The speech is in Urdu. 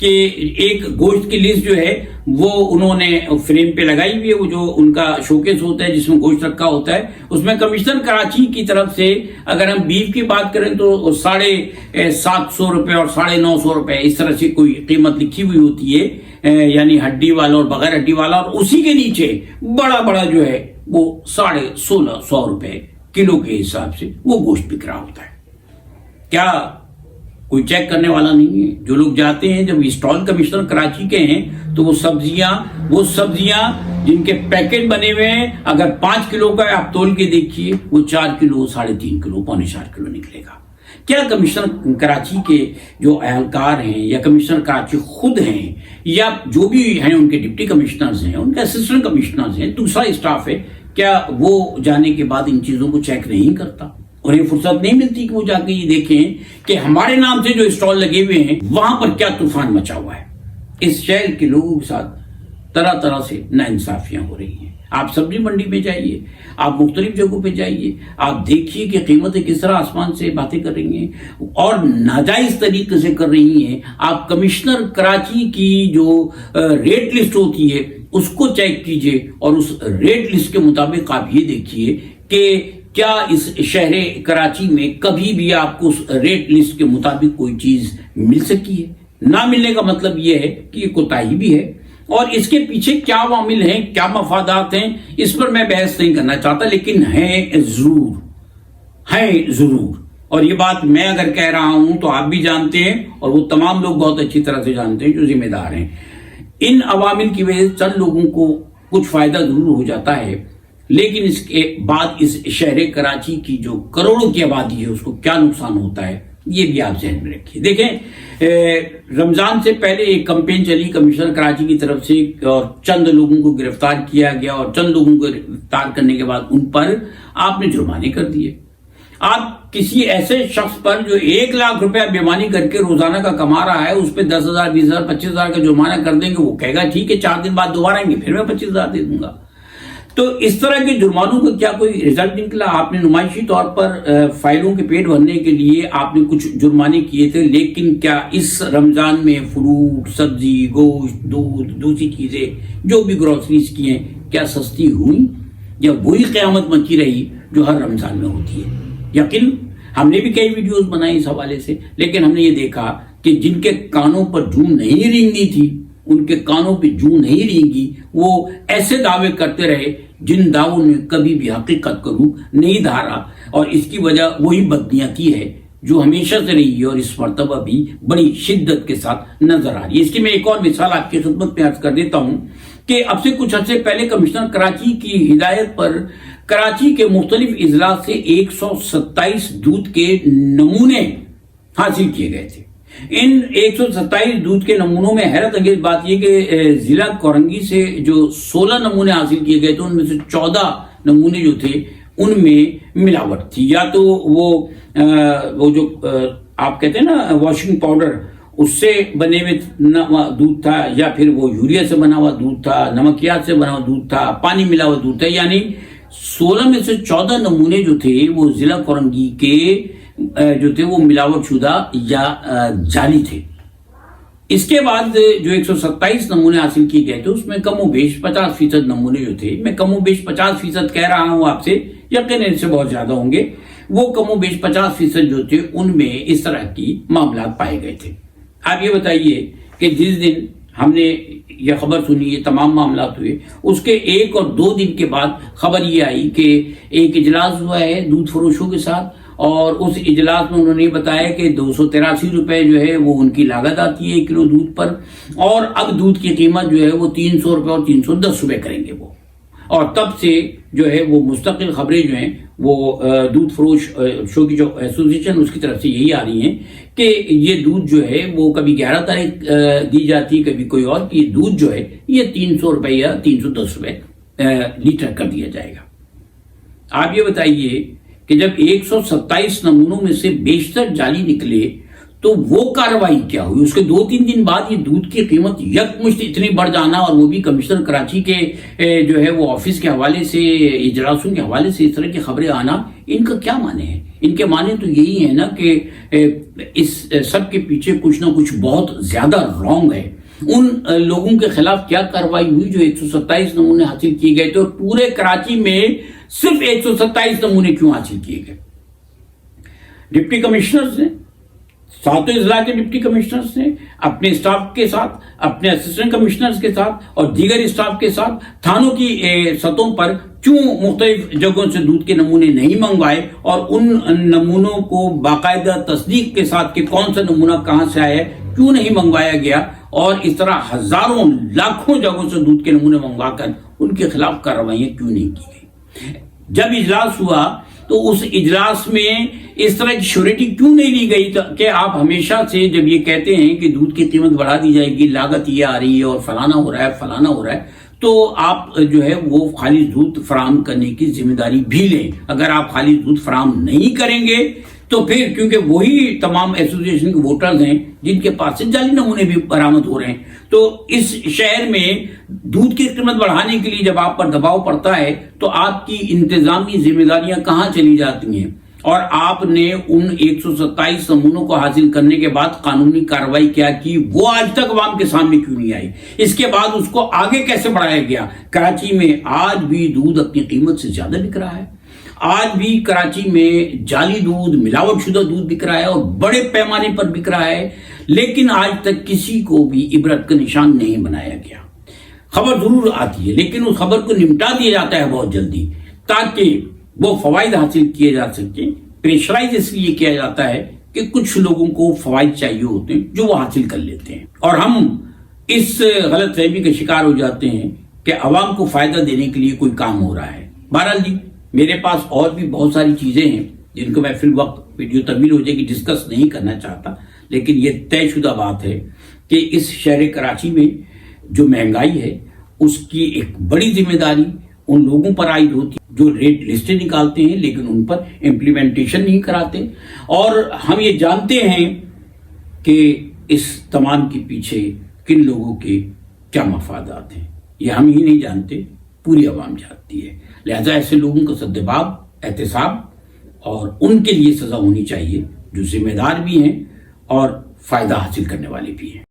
کہ ایک گوشت کی لسٹ جو ہے وہ انہوں نے فریم پہ لگائی ہوئی ہے، وہ جو ان کا شوکیس ہوتا ہے جس میں گوشت رکھا ہوتا ہے، اس میں کمشنر کراچی کی طرف سے اگر ہم بیف کی بات کریں تو 750 روپے اور 950 روپے اس طرح سے کوئی قیمت لکھی ہوئی ہوتی ہے، یعنی ہڈی والا اور بغیر ہڈی والا، اور اسی کے نیچے بڑا جو ہے وہ 1650 روپے کلو کے حساب سے وہ گوشت بک رہا ہوتا ہے۔ کیا کوئی چیک کرنے والا نہیں ہے؟ جو لوگ جاتے ہیں، جب اسٹال کمشنر کراچی کے ہیں تو وہ سبزیاں جن کے پیکٹ بنے ہوئے ہیں، اگر 5 کلو کا آپ تول کے دیکھیے وہ 4 کلو 3.5 کلو 3.25 کلو نکلے گا۔ کیا کمشنر کراچی کے جو اہلکار ہیں یا کمشنر کراچی خود ہیں یا جو بھی ہیں ان کے ڈپٹی کمشنرز ہیں، ان کے اسسٹنٹ کمشنرز ہیں، دوسرا اسٹاف ہے، کیا وہ جانے کے بعد ان چیزوں کو چیک نہیں کرتا؟ انہیں فرصت نہیں ملتی کہ وہ جا کے یہ دیکھیں کہ ہمارے نام سے جو اسٹال لگے ہوئے ہیں وہاں پر کیا طوفان مچا ہوا ہے؟ اس شہر کے لوگوں کے ساتھ طرح سے ناانصافیاں ہو رہی ہیں۔ آپ سبزی منڈی میں جائیے، آپ مختلف جگہوں پہ جائیے، آپ دیکھیے کہ قیمتیں کس طرح آسمان سے باتیں کر رہی ہیں اور ناجائز طریقے سے کر رہی ہیں۔ آپ کمشنر کراچی کی جو ریٹ لسٹ ہوتی ہے اس کو چیک کیجئے اور اس ریٹ لسٹ کے مطابق آپ یہ دیکھیے کہ کیا اس شہر کراچی میں کبھی بھی آپ کو اس ریٹ لسٹ کے مطابق کوئی چیز مل سکی ہے؟ نہ ملنے کا مطلب یہ ہے کہ یہ کوتاہی بھی ہے، اور اس کے پیچھے کیا عوامل ہیں، کیا مفادات ہیں، اس پر میں بحث نہیں کرنا چاہتا، لیکن ہیں ضرور، اور یہ بات میں اگر کہہ رہا ہوں تو آپ بھی جانتے ہیں اور وہ تمام لوگ بہت اچھی طرح سے جانتے ہیں جو ذمہ دار ہیں۔ ان عوامل کی وجہ سے چند لوگوں کو کچھ فائدہ ضرور ہو جاتا ہے، لیکن اس کے بعد اس شہر کراچی کی جو کروڑوں کی آبادی ہے اس کو کیا نقصان ہوتا ہے یہ بھی آپ ذہن میں رکھیے۔ دیکھیں، رمضان سے پہلے ایک کمپین چلی کمشنر کراچی کی طرف سے اور چند لوگوں کو گرفتار کیا گیا، اور چند لوگوں کو گرفتار کرنے کے بعد ان پر آپ نے جرمانے کر دیے۔ آپ کسی ایسے شخص پر جو 1 لاکھ روپیہ بےمانی کر کے روزانہ کا کما رہا ہے اس پہ 10,000 20,000 25,000 کا جرمانہ کر دیں گے، وہ کہے گا ٹھیک ہے 4 دن بعد دوبارہ آئیں گے پھر میں 25,000 دے دوں گا۔ تو اس طرح کے جرمانوں کا کیا کوئی رزلٹ نکلا؟ آپ نے نمائشی طور پر فائلوں کے پیٹ بھرنے کے لیے آپ نے کچھ جرمانے کیے تھے، لیکن کیا اس رمضان میں فروٹ، سبزی، گوشت، دودھ، دوسری چیزیں جو بھی گروسریز کی ہیں کیا سستی ہوئی یا وہی قیامت مچی رہی جو ہر رمضان میں ہوتی ہے؟ یقین ہم نے بھی کئی ویڈیوز بنائی اس حوالے سے، لیکن ہم نے یہ دیکھا کہ جن کے کانوں پر جوں نہیں رینگنی تھی ان کے کانوں پہ جوں نہیں رینگی، وہ ایسے دعوے کرتے رہے جن دعووں نے کبھی بھی حقیقت کو روح نہیں دھارا، اور اس کی وجہ وہی بدنیتی ہے جو ہمیشہ سے رہی ہے اور اس مرتبہ بھی بڑی شدت کے ساتھ نظر آ رہی ہے۔ اس کی میں ایک اور مثال آپ کی خدمت میں عرض کر دیتا ہوں کہ اب سے کچھ عرصے پہلے کمشنر کراچی کی ہدایت پر کراچی کے مختلف اضلاع سے 127 دودھ کے نمونے حاصل کیے گئے تھے۔ ان 127 دودھ کے نمونوں میں حیرت انگیز بات یہ کہ ضلع کورنگی سے جو 16 نمونے حاصل کیے گئے تھے ان میں سے 14 نمونے جو تھے ان میں ملاوٹ تھی، یا تو وہ جو آپ کہتے ہیں نا واشنگ پاؤڈر اس سے بنے ہوئے دودھ تھا، یا پھر وہ یوریا سے بنا ہوا دودھ تھا، نمکیات سے بنا ہوا دودھ تھا، پانی ملا ہوا دودھ تھا، یعنی 16 میں سے 14 نمونے جو تھے وہ ضلع کورنگی کے جو تھے وہ ملاوٹ شدہ یا جعلی تھے۔ اس کے بعد جو 127 نمونے حاصل کیے گئے تھے اس میں کم و بیش 50% نمونے جو تھے، میں کم و بیش 50% کہہ رہا ہوں آپ سے، یقیناً اس سے بہت زیادہ ہوں گے، وہ کم و بیش 50% جو تھے ان میں اس طرح کی معاملات پائے گئے تھے۔ آپ یہ بتائیے کہ جس دن ہم نے یہ خبر سنی، یہ تمام معاملات ہوئے، اس کے 1 اور 2 دن کے بعد خبر یہ آئی کہ ایک اجلاس ہوا ہے دودھ فروشوں کے ساتھ، اور اس اجلاس میں انہوں نے بتایا کہ 283 روپے جو ہے وہ ان کی لاگت آتی ہے 1 کلو دودھ پر، اور اب دودھ کی قیمت جو ہے وہ 300 روپے اور 310 روپے کریں گے وہ، اور تب سے جو ہے وہ مستقل خبریں جو ہیں وہ دودھ فروشوں کی جو ایسوسیشن اس کی طرف سے یہی آ رہی ہیں کہ یہ دودھ جو ہے وہ کبھی 11 تاریخ دی جاتی ہے، کبھی کوئی اور، یہ دودھ جو ہے یہ 300 روپے یا 310 روپے لیٹر کر دیا جائے گا۔ آپ یہ بتائیے کہ جب 127 نمونوں میں سے بیشتر جعلی نکلے تو وہ کارروائی کیا ہوئی؟ اس کے 2-3 دن بعد یہ دودھ کی قیمت یکمشت اتنی بڑھ جانا، اور وہ بھی کمشنر کراچی کے جو ہے وہ آفس کے حوالے سے، اجلاسوں کے حوالے سے اس طرح کی خبریں آنا، ان کا کیا معنی ہے؟ ان کے معنی تو یہی ہے نا کہ اس سب کے پیچھے کچھ نہ کچھ بہت زیادہ رانگ ہے۔ ان لوگوں کے خلاف کیا کارروائی ہوئی جو 127 نمونے حاصل کیے گئے تھے، اور پورے کراچی میں صرف 127 نمونے کیوں حاصل کیے گئے؟ ڈپٹی کمشنرز نے، 7 اضلاع کے ڈپٹی کمشنرز نے اپنے اسٹاف کے ساتھ، اپنے اسسٹنٹ کمشنرز کے ساتھ اور دیگر اسٹاف کے ساتھ تھانوں کی سطحوں پر کیوں مختلف جگہوں سے دودھ کے نمونے نہیں منگوائے، اور ان نمونوں کو باقاعدہ تصدیق کے ساتھ کہ کون سا نمونہ کہاں سے آیا ہے کیوں نہیں منگوایا گیا، اور اس طرح ہزاروں لاکھوں جگہوں سے دودھ کے نمونے منگوا کر ان کے خلاف کارروائیاں کیوں نہیں کی گئی؟ جب اجلاس ہوا تو اس اجلاس میں اس طرح کی شیورٹی کیوں نہیں لی گئی کہ آپ ہمیشہ سے جب یہ کہتے ہیں کہ دودھ کی قیمت بڑھا دی جائے گی، لاگت یہ آ رہی ہے اور فلانا ہو رہا ہے فلانا ہو رہا ہے، تو آپ جو ہے وہ خالص دودھ فراہم کرنے کی ذمہ داری بھی لیں۔ اگر آپ خالص دودھ فراہم نہیں کریں گے تو پھر، کیونکہ وہی تمام ایسوسیشن کے ووٹرز ہیں جن کے پاس سے جعلی نمونے بھی برآمد ہو رہے ہیں، تو اس شہر میں دودھ کی قیمت بڑھانے کے لیے جب آپ پر دباؤ پڑتا ہے تو آپ کی انتظامی ذمہ داریاں کہاں چلی جاتی ہیں؟ اور آپ نے ان 127 نمونوں کو حاصل کرنے کے بعد قانونی کارروائی کیا کی، وہ آج تک عوام کے سامنے کیوں نہیں آئی؟ اس کے بعد اس کو آگے کیسے بڑھایا گیا؟ کراچی میں آج بھی دودھ اپنی قیمت سے زیادہ بک رہا ہے، آج بھی کراچی میں جعلی دودھ، ملاوٹ شدہ دودھ بک رہا ہے اور بڑے پیمانے پر بک رہا ہے، لیکن آج تک کسی کو بھی عبرت کا نشان نہیں بنایا گیا۔ خبر ضرور آتی ہے لیکن اس خبر کو نمٹا دیا جاتا ہے بہت جلدی تاکہ وہ فوائد حاصل کیے جا سکیں۔ پریشرائز اس لیے کیا جاتا ہے کہ کچھ لوگوں کو فوائد چاہیے ہوتے ہیں جو وہ حاصل کر لیتے ہیں، اور ہم اس غلط فہمی کا شکار ہو جاتے ہیں کہ عوام کو فائدہ دینے کے لیے کوئی کام ہو رہا ہے۔ بہرحال جی، میرے پاس اور بھی بہت ساری چیزیں ہیں جن کو میں فی الوقت ویڈیو طویل ہو جائے گی ڈسکس نہیں کرنا چاہتا، لیکن یہ طے شدہ بات ہے کہ اس شہر کراچی میں جو مہنگائی ہے اس کی ایک بڑی ذمہ داری ان لوگوں پر عائد ہوتی ہے جو ریٹ لسٹیں نکالتے ہیں لیکن ان پر امپلیمنٹیشن نہیں کراتے، اور ہم یہ جانتے ہیں کہ اس تمام کے پیچھے کن لوگوں کے کیا مفادات ہیں۔ یہ ہم ہی نہیں جانتے، پوری عوام جانتی ہے، لہذا ایسے لوگوں کا سدباب، احتساب اور ان کے لیے سزا ہونی چاہیے جو ذمہ دار بھی ہیں اور فائدہ حاصل کرنے والے بھی ہیں۔